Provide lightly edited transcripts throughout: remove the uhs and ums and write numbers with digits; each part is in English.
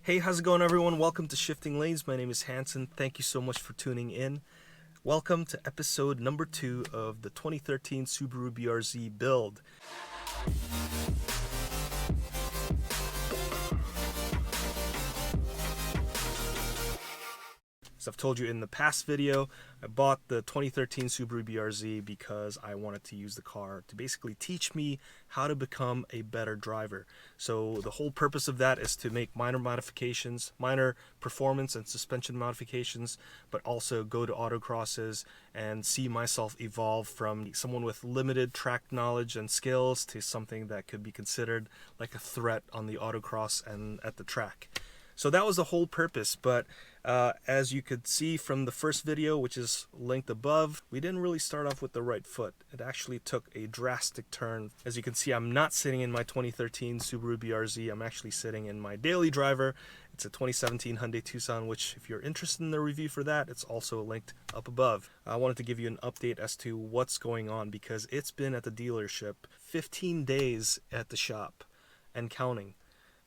Hey, how's it going, everyone? Welcome to Shifting Lanes. My name is Hanson. Thank you so much for tuning in. Welcome to episode number 2 of the 2013 Subaru BRZ build. As I've told you in the past video, I bought the 2013 Subaru BRZ because I wanted to use the car to basically teach me how to become a better driver. So the whole purpose of that is to make minor modifications, minor performance and suspension modifications, but also go to autocrosses and see myself evolve from someone with limited track knowledge and skills to something that could be considered like a threat on the autocross and at the track. So that was the whole purpose, but as you could see from the first video, which is linked above, we didn't really start off with the right foot. It actually took a drastic turn. As you can see, I'm not sitting in my 2013 Subaru BRZ. I'm actually sitting in my daily driver. It's a 2017 Hyundai Tucson, which if you're interested in the review for that, it's also linked up above. I wanted to give you an update as to what's going on because it's been at the dealership 15 days at the shop and counting.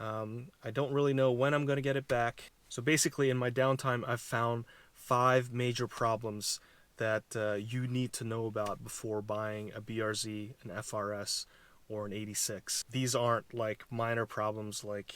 I don't really know when I'm going to get it back. So basically in my downtime, I've found 5 major problems that you need to know about before buying a BRZ, an FRS, or an 86. These aren't like minor problems like,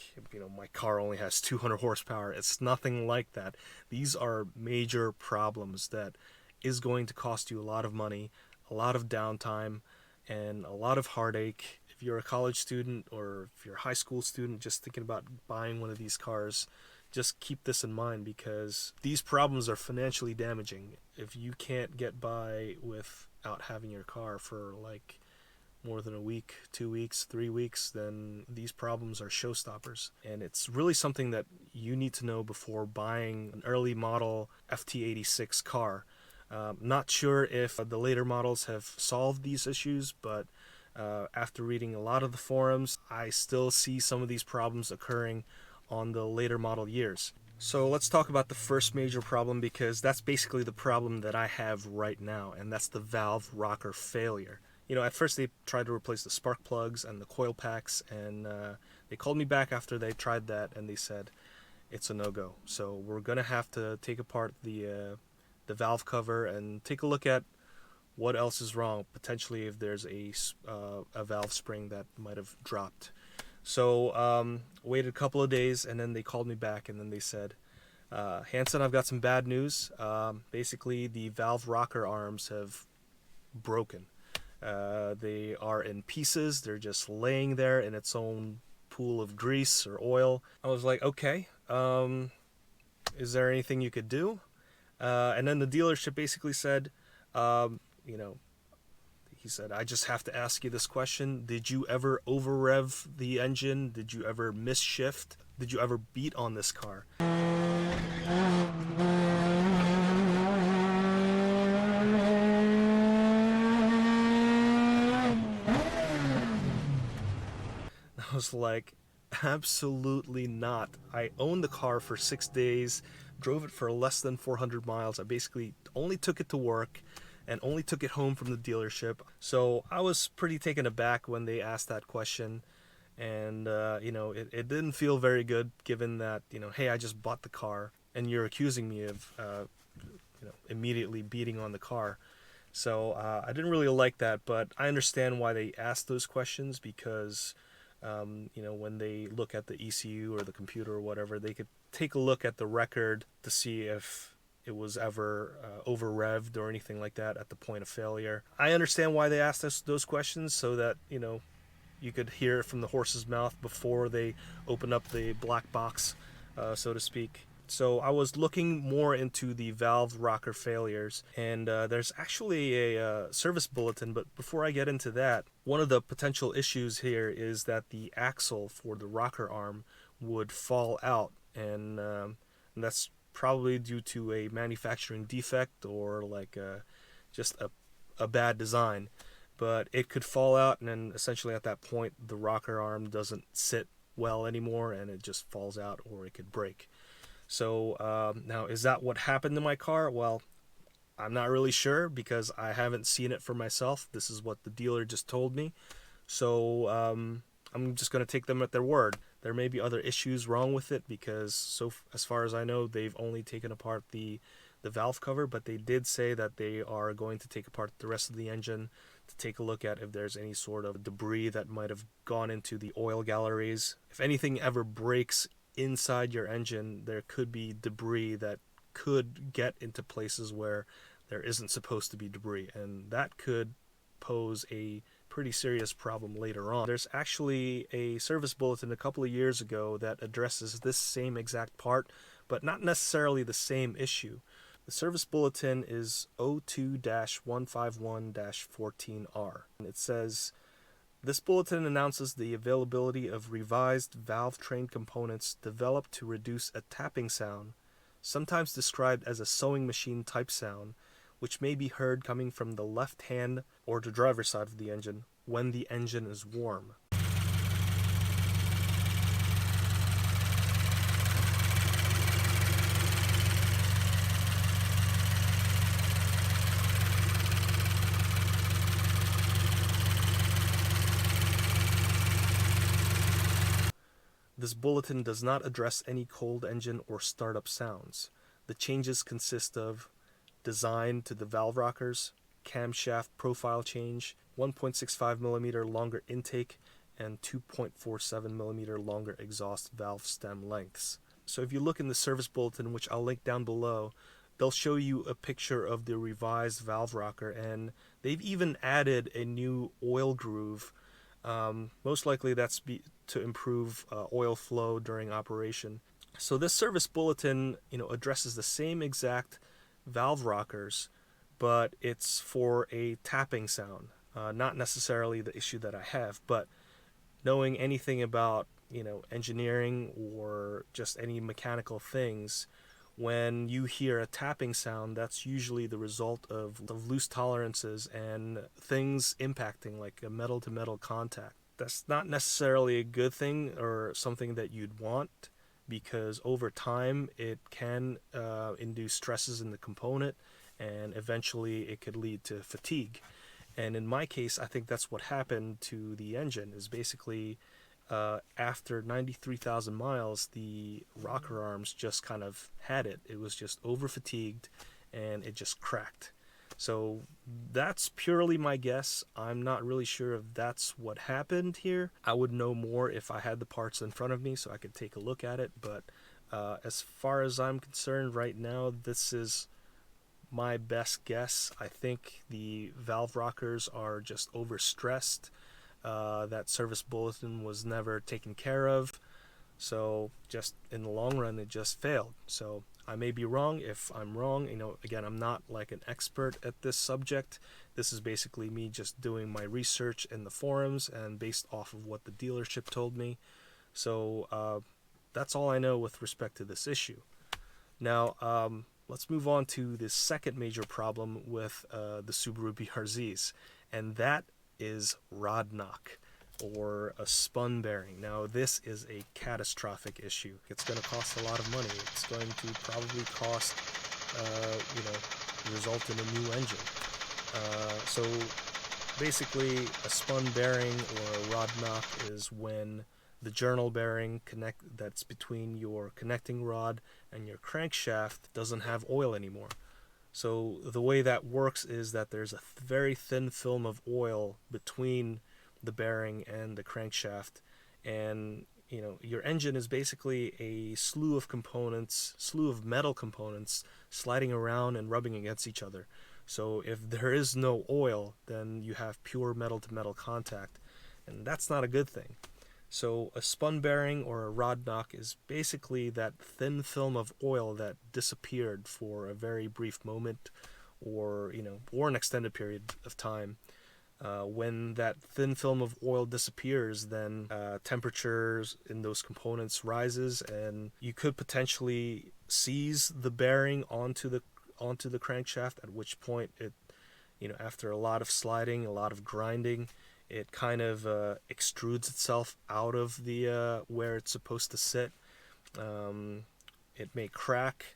my car only has 200 horsepower. It's nothing like that. These are major problems that is going to cost you a lot of money, a lot of downtime, and a lot of heartache. If you're a college student or if you're a high school student just thinking about buying one of these cars, just keep this in mind because these problems are financially damaging. If you can't get by without having your car for like more than a week, 2 weeks, 3 weeks, then these problems are showstoppers. And it's really something that you need to know before buying an early model FT86 car. Not sure if the later models have solved these issues, but after reading a lot of the forums, I still see some of these problems occurring on the later model years. So let's talk about the first major problem because that's basically the problem that I have right now, and that's the valve rocker failure. At first they tried to replace the spark plugs and the coil packs, and they called me back after they tried that and they said it's a no-go. So we're gonna have to take apart the valve cover and take a look at what else is wrong, potentially if there's a valve spring that might have dropped. So waited a couple of days and then they called me back and then they said, Hanson, I've got some bad news. Basically the valve rocker arms have broken. They are in pieces. They're just laying there in its own pool of grease or oil. I was like, okay, is there anything you could do? And then the dealership basically said, he said, I just have to ask you this question. Did you ever over rev the engine? Did you ever miss shift? Did you ever beat on this car? I was like, absolutely not. I owned the car for 6 days, drove it for less than 400 miles. I basically only took it to work and only took it home from the dealership. So I was pretty taken aback when they asked that question. And, it didn't feel very good given that, hey, I just bought the car and you're accusing me of, immediately beating on the car. So I didn't really like that, but I understand why they asked those questions because, when they look at the ECU or the computer or whatever, they could take a look at the record to see if it was ever over revved or anything like that at the point of failure. I understand why they asked us those questions so that, you could hear it from the horse's mouth before they open up the black box, so to speak. So I was looking more into the valve rocker failures, and there's actually a service bulletin, but before I get into that, one of the potential issues here is that the axle for the rocker arm would fall out, and that's probably due to a manufacturing defect or like just a bad design. But it could fall out, and then essentially at that point the rocker arm doesn't sit well anymore and it just falls out, or it could break. So now, is that what happened to my car? Well, I'm not really sure because I haven't seen it for myself. This is what the dealer just told me. So I'm just going to take them at their word. There may be other issues wrong with it because as far as I know, they've only taken apart the valve cover, but they did say that they are going to take apart the rest of the engine to take a look at if there's any sort of debris that might have gone into the oil galleries. If anything ever breaks inside your engine, there could be debris that could get into places where there isn't supposed to be debris, and that could pose a pretty serious problem later on. There's actually a service bulletin a couple of years ago that addresses this same exact part, but not necessarily the same issue. The service bulletin is 02-151-14R. And it says, this bulletin announces the availability of revised valve train components developed to reduce a tapping sound, sometimes described as a sewing machine type sound, which may be heard coming from the left hand or the driver's side of the engine when the engine is warm. This bulletin does not address any cold engine or startup sounds. The changes consist of design to the valve rockers, camshaft profile change, 1.65mm longer intake, and 2.47mm longer exhaust valve stem lengths. So if you look in the service bulletin, which I'll link down below, they'll show you a picture of the revised valve rocker, and they've even added a new oil groove. Most likely that's to improve oil flow during operation. So this service bulletin, addresses the same exact valve rockers, but it's for a tapping sound. Not necessarily the issue that I have, but knowing anything about engineering or just any mechanical things, when you hear a tapping sound, that's usually the result of loose tolerances and things impacting, like a metal to metal contact. That's not necessarily a good thing or something that you'd want, because over time it can induce stresses in the component, and eventually it could lead to fatigue. And in my case, I think that's what happened to the engine. Is basically after 93,000 miles, the rocker arms just kind of had it. It was just over fatigued and it just cracked. So that's purely my guess. I'm not really sure if that's what happened here. I would know more if I had the parts in front of me so I could take a look at it. But as far as I'm concerned right now, this is my best guess. I think the valve rockers are just overstressed. That service bulletin was never taken care of. So just in the long run, it just failed. So I may be wrong. If I'm wrong, again, I'm not like an expert at this subject. This is basically me just doing my research in the forums and based off of what the dealership told me. So that's all I know with respect to this issue. Now, let's move on to the second major problem with the Subaru BRZs, and that is rod knock, or a spun bearing. Now, this is a catastrophic issue. It's going to cost a lot of money. It's going to probably cost, result in a new engine. So basically, a spun bearing or a rod knock is when the journal bearing that's between your connecting rod and your crankshaft doesn't have oil anymore. So the way that works is that there's a very thin film of oil between the bearing and the crankshaft, and your engine is basically a slew of metal components sliding around and rubbing against each other. So if there is no oil, then you have pure metal to metal contact, and that's not a good thing. So a spun bearing or a rod knock is basically that thin film of oil that disappeared for a very brief moment, or an extended period of time. When that thin film of oil disappears, then temperatures in those components rises, and you could potentially seize the bearing onto the crankshaft, at which point it, after a lot of sliding, a lot of grinding, it kind of extrudes itself out of the where it's supposed to sit. It may crack,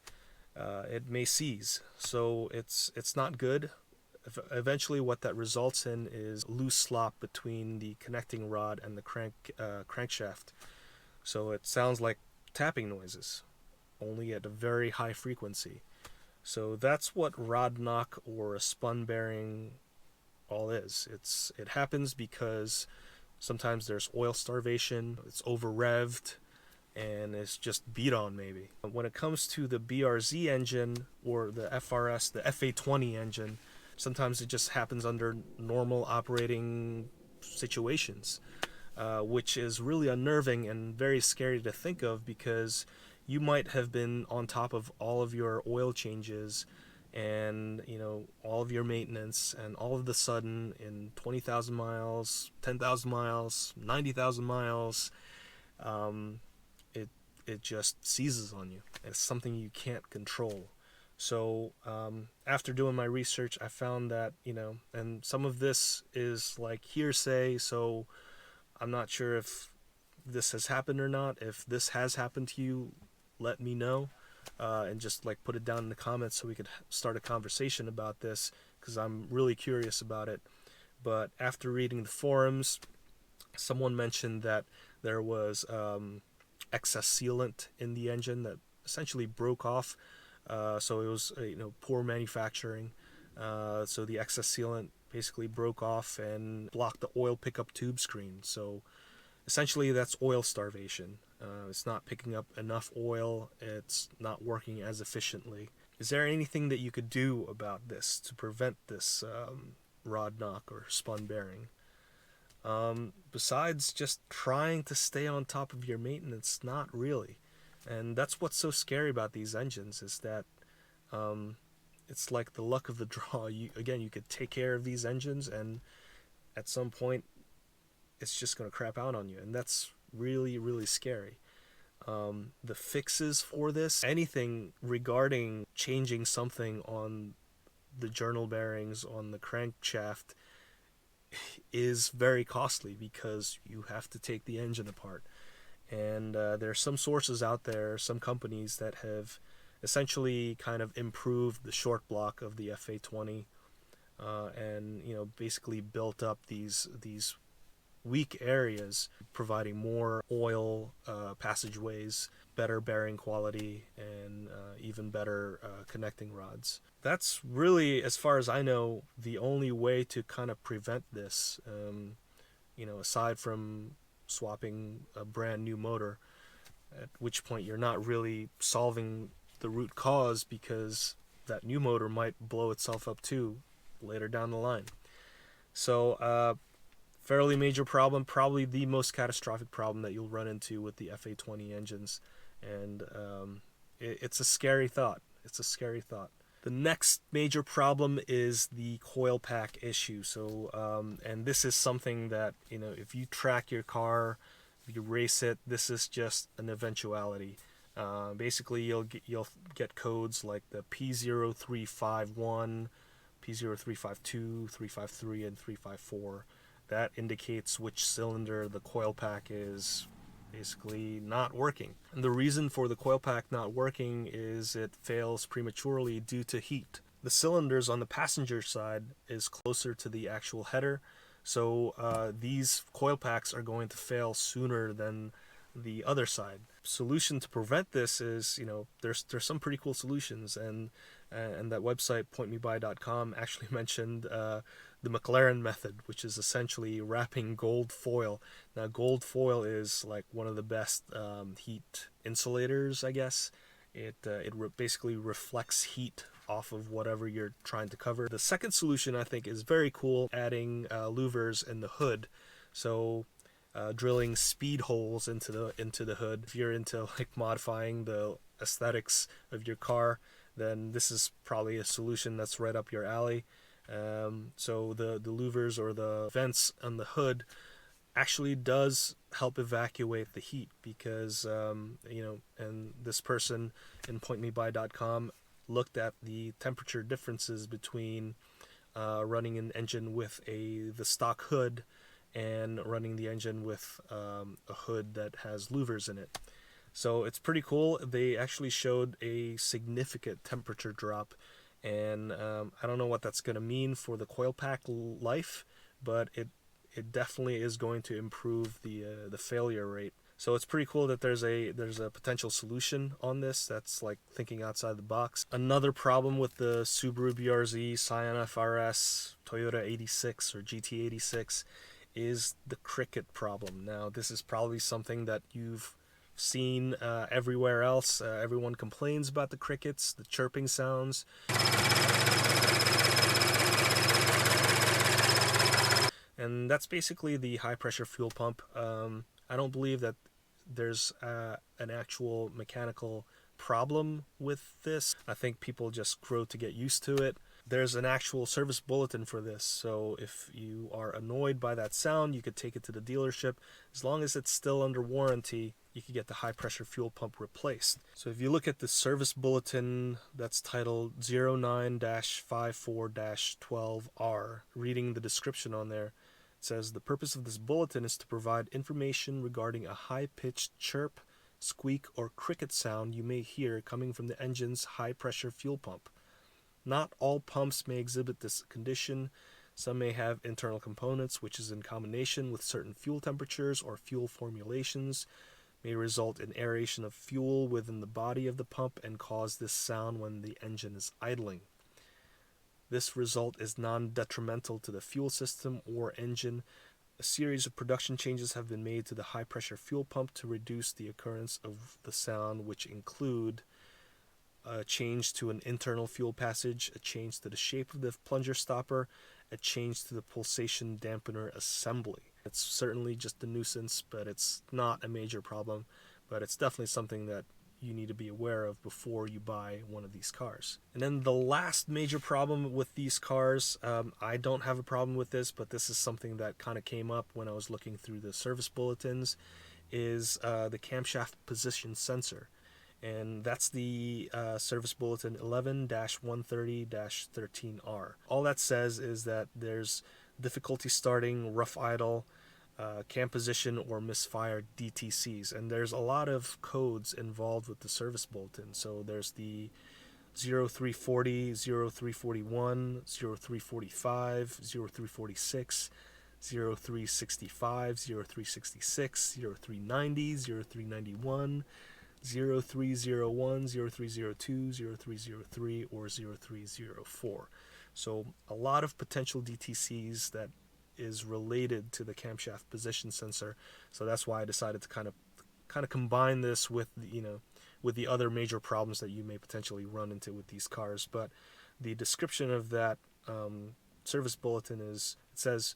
it may seize, so it's not good. Eventually what that results in is loose slop between the connecting rod and the crankshaft. So it sounds like tapping noises, only at a very high frequency. So that's what rod knock or a spun bearing all is. It happens because sometimes there's oil starvation, it's over revved, and it's just beat on maybe. When it comes to the BRZ engine or the FRS, the FA20 engine, sometimes it just happens under normal operating situations, which is really unnerving and very scary to think of, because you might have been on top of all of your oil changes and all of your maintenance, and all of the sudden in 20,000 miles, 10,000 miles, 90,000 miles, it it just seizes on you. It's something you can't control. So after doing my research, I found that and some of this is like hearsay, so I'm not sure if this has happened or not. If this has happened to you, let me know, and just like put it down in the comments so we could start a conversation about this, because I'm really curious about it. But after reading the forums, someone mentioned that there was excess sealant in the engine that essentially broke off. So it was poor manufacturing. So the excess sealant basically broke off and blocked the oil pickup tube screen. So essentially that's oil starvation. It's not picking up enough oil. It's not working as efficiently. Is there anything that you could do about this to prevent this rod knock or spun bearing? Besides just trying to stay on top of your maintenance, not really. And that's what's so scary about these engines, is that it's like the luck of the draw. You could take care of these engines, and at some point it's just going to crap out on you, and that's really, really scary. The fixes for this, anything regarding changing something on the journal bearings, on the crankshaft, is very costly, because you have to take the engine apart. And there are some sources out there, some companies that have essentially kind of improved the short block of the FA20, and basically built up these weak areas, providing more oil passageways, better bearing quality, and even better connecting rods. That's really, as far as I know, the only way to kind of prevent this, aside from swapping a brand new motor, at which point you're not really solving the root cause, because that new motor might blow itself up too later down the line. So fairly major problem, probably the most catastrophic problem that you'll run into with the FA20 engines, and it's a scary thought. It's a scary thought. The next major problem is the coil pack issue. So, and this is something that, if you track your car, if you race it, this is just an eventuality. Basically, you'll get codes like the P0351, P0352, 353, and 354. That indicates which cylinder the coil pack is basically not working. And the reason for the coil pack not working is it fails prematurely due to heat. The cylinders on the passenger side is closer to the actual header, so these coil packs are going to fail sooner than the other side. Solution to prevent this is, there's some pretty cool solutions, and that website pointmeby.com actually mentioned the McLaren method, which is essentially wrapping gold foil. Now, gold foil is like one of the best heat insulators, I guess. It basically reflects heat off of whatever you're trying to cover. The second solution, I think, is very cool, adding louvers in the hood. So drilling speed holes into the hood. If you're into like modifying the aesthetics of your car, then this is probably a solution that's right up your alley. So the louvers or the vents on the hood actually does help evacuate the heat, because and this person in pointmeby.com looked at the temperature differences between running an engine with the stock hood and running the engine with a hood that has louvers in it. So it's pretty cool. They actually showed a significant temperature drop, and I don't know what that's going to mean for the coil pack life, but it definitely is going to improve the failure rate So it's pretty cool that there's a potential solution on this that's like thinking outside the box. Another problem with the Subaru BRZ, Scion FRS, Toyota 86 or GT 86 is the cricket problem. Now this is probably something that you've seen everywhere else. Everyone complains about the crickets, the chirping sounds. And that's basically the high pressure fuel pump. I don't believe that there's an actual mechanical problem with this. I think people just grow to get used to it. There's an actual service bulletin for this, so if you are annoyed by that sound, you could take it to the dealership. As long as it's still under warranty, you could get the high pressure fuel pump replaced. So if you look at the service bulletin that's titled 09-54-12R, reading the description on there, it says the purpose of this bulletin is to provide information regarding a high-pitched chirp, squeak, or cricket sound you may hear coming from the engine's high-pressure fuel pump. Not all pumps may exhibit this condition. Some may have internal components, which is in combination with certain fuel temperatures or fuel formulations, may result in aeration of fuel within the body of the pump and cause this sound when the engine is idling. This result is non-detrimental to the fuel system or engine. A series of production changes have been made to the high-pressure fuel pump to reduce the occurrence of the sound, which include a change to an internal fuel passage, a change to the shape of the plunger stopper, a change to the pulsation dampener assembly. It's certainly just a nuisance, but it's not a major problem, but it's definitely something that you need to be aware of before you buy one of these cars. And then the last major problem with these cars, I don't have a problem with this, but this is something that kind of came up when I was looking through the service bulletins, is the camshaft position sensor. And that's the service bulletin 11-130-13R. All that says is that there's difficulty starting, rough idle, cam position, or misfire DTCs. And there's a lot of codes involved with the service bulletin. So there's the 0340, 0341, 0345, 0346, 0365, 0366, 0390, 0391, 0301, 0302, 0303, or 0304. So a lot of potential DTCs that is related to the camshaft position sensor. So that's why I decided to kind of combine this with with the other major problems that you may potentially run into with these cars. But the description of that service bulletin is, it says,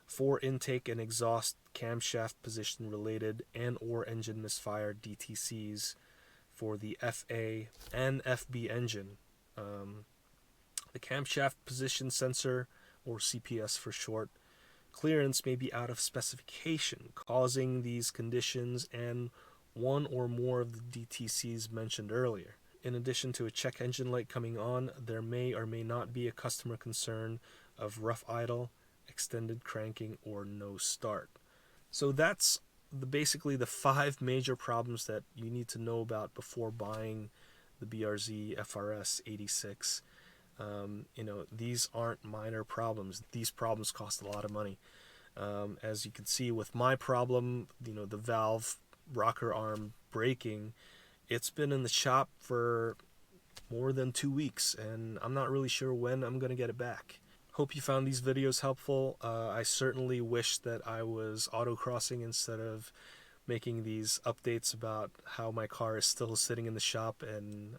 for intake and exhaust camshaft position related and or engine misfire DTCs for the FA and FB engine. The camshaft position sensor, or CPS for short, clearance may be out of specification, causing these conditions and one or more of the DTCs mentioned earlier. In addition to a check engine light coming on, there may or may not be a customer concern of rough idle, extended cranking, or no start. So that's basically the 5 major problems that you need to know about before buying the BRZ FRS 86. These aren't minor problems. These problems cost a lot of money. As you can see with my problem, the valve rocker arm breaking, it's been in the shop for more than 2 weeks, and I'm not really sure when I'm going to get it back. Hope you found these videos helpful. I certainly wish that I was autocrossing instead of making these updates about how my car is still sitting in the shop and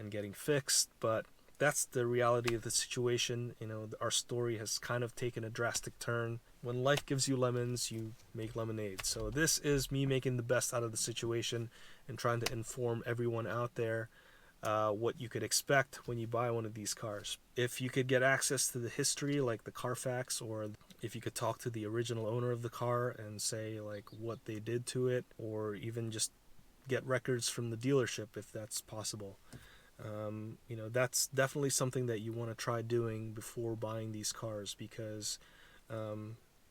getting fixed, but that's the reality of the situation. Our story has kind of taken a drastic turn. When life gives you lemons, you make lemonade. So this is me making the best out of the situation and trying to inform everyone out there what you could expect when you buy one of these cars. If you could get access to the history, like the Carfax, or if you could talk to the original owner of the car and say like what they did to it, or even just get records from the dealership if that's possible. That's definitely something that you want to try doing before buying these cars, because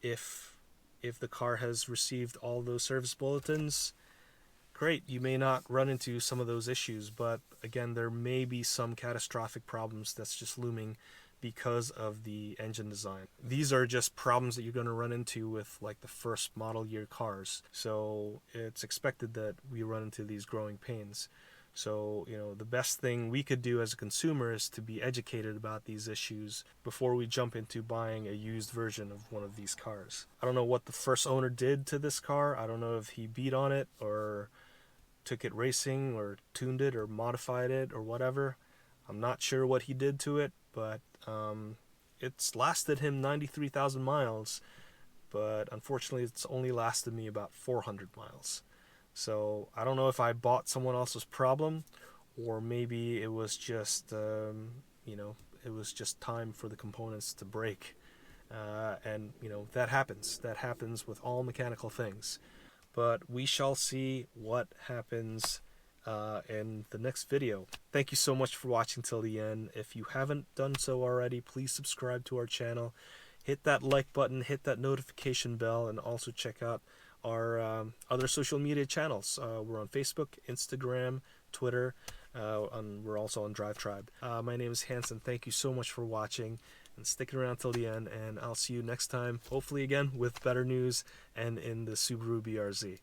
if the car has received all those service bulletins, great, you may not run into some of those issues, but again, there may be some catastrophic problems that's just looming because of the engine design. These are just problems that you're going to run into with like the first model year cars. So it's expected that we run into these growing pains. So, the best thing we could do as a consumer is to be educated about these issues before we jump into buying a used version of one of these cars. I don't know what the first owner did to this car. I don't know if he beat on it or took it racing or tuned it or modified it or whatever. I'm not sure what he did to it, but it's lasted him 93,000 miles, but unfortunately it's only lasted me about 400 miles. So I don't know if I bought someone else's problem, or maybe it was just, it was just time for the components to break. And that happens. That happens with all mechanical things. But we shall see what happens in the next video. Thank you so much for watching till the end. If you haven't done so already, please subscribe to our channel. Hit that like button, hit that notification bell, and also check out our other social media channels. We're on Facebook, Instagram, Twitter, and we're also on Drive Tribe. My name is Hanson. Thank you so much for watching and sticking around till the end, and I'll see you next time, hopefully again with better news and in the Subaru BRZ.